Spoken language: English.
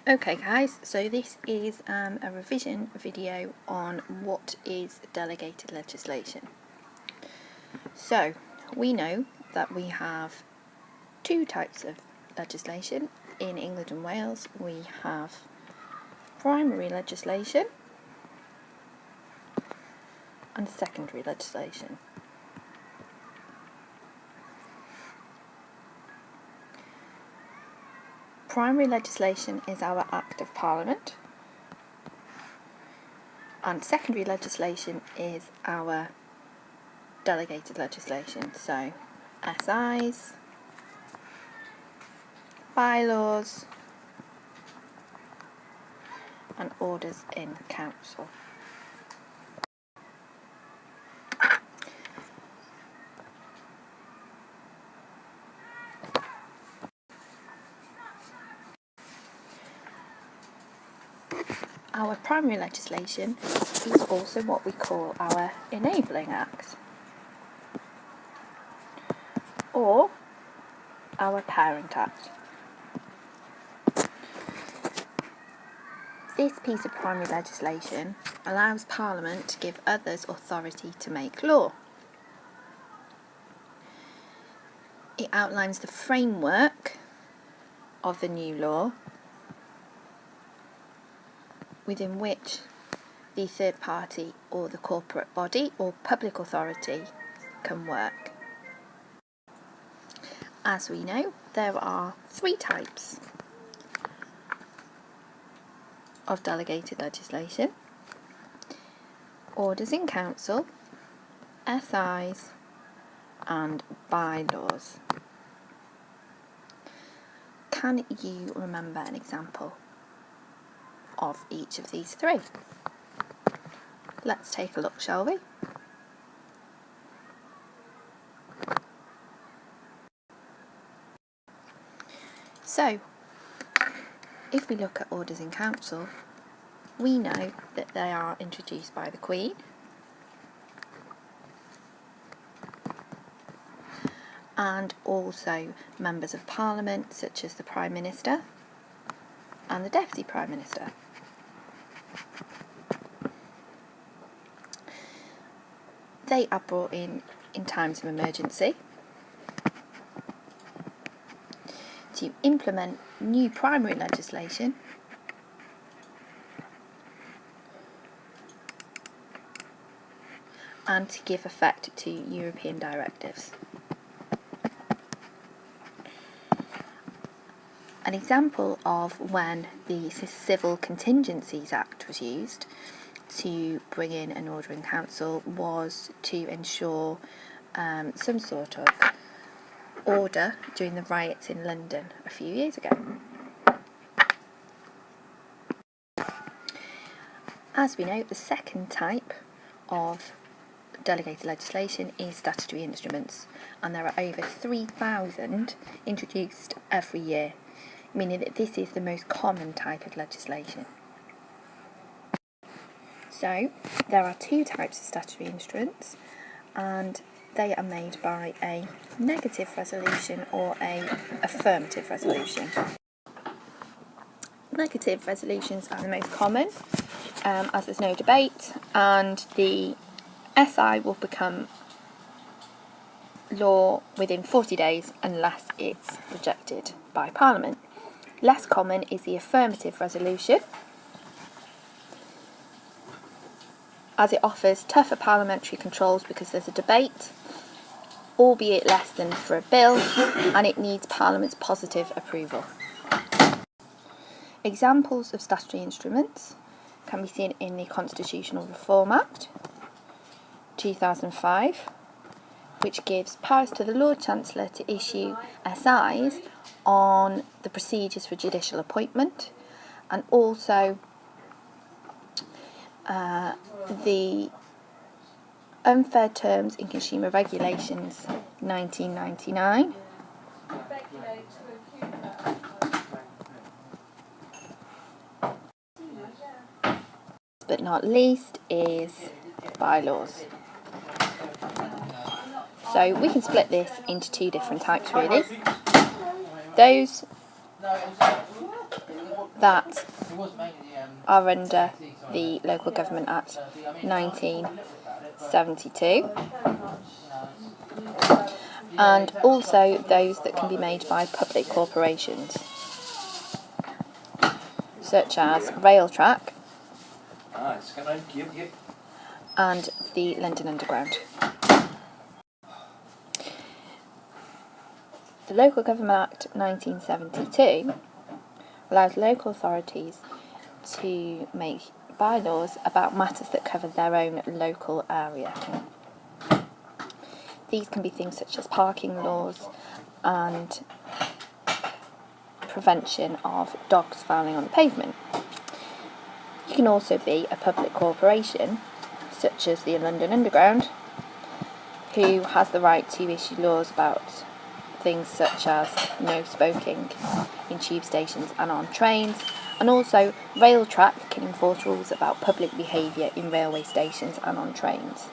Okay guys, so this is a revision video on what is delegated legislation. So we know that we have two types of legislation in England and Wales. We have primary legislation and secondary legislation. Primary legislation is our Act of Parliament, and secondary legislation is our delegated legislation, so SIs, bylaws and orders in council. Our primary legislation is also what we call our enabling act, or our parent act. This piece of primary legislation allows Parliament to give others authority to make law. It outlines the framework of the new law within which the third party or the corporate body or public authority can work. As we know, there are three types of delegated legislation: orders in council, SIs and bylaws. Can you remember an example of each of these three? Let's take a look, shall we? So, if we look at orders in council, we know that they are introduced by the Queen, and also members of Parliament such as the Prime Minister and the Deputy Prime Minister. They are brought in times of emergency to implement new primary legislation and to give effect to European directives. An example of when the Civil Contingencies Act was used to bring in an order in council was to ensure some sort of order during the riots in London a few years ago. As we know, the second type of delegated legislation is statutory instruments, and there are over 3,000 introduced every year, meaning that this is the most common type of legislation. So, there are two types of statutory instruments, and they are made by a negative resolution or an affirmative resolution. Negative resolutions are the most common, as there's no debate, and the SI will become law within 40 days unless it's rejected by Parliament. Less common is the affirmative resolution, as it offers tougher parliamentary controls because there's a debate, albeit less than for a bill, and it needs Parliament's positive approval. Examples of statutory instruments can be seen in the Constitutional Reform Act 2005, which gives powers to the Lord Chancellor to issue SIs on the procedures for judicial appointment, and also the Unfair Terms in Consumer Regulations 1999, but not least is bylaws. So we can split this into two different types really. Those that are under the Local Government Act 1972, and also those that can be made by public corporations, such as Railtrack and the London Underground. The Local Government Act 1972 allows local authorities to make bylaws about matters that cover their own local area. These can be things such as parking laws and prevention of dogs fouling on the pavement. You can also be a public corporation, such as the London Underground, who has the right to issue laws about things such as no smoking in tube stations and on trains, and also Railtrack can enforce rules about public behaviour in railway stations and on trains.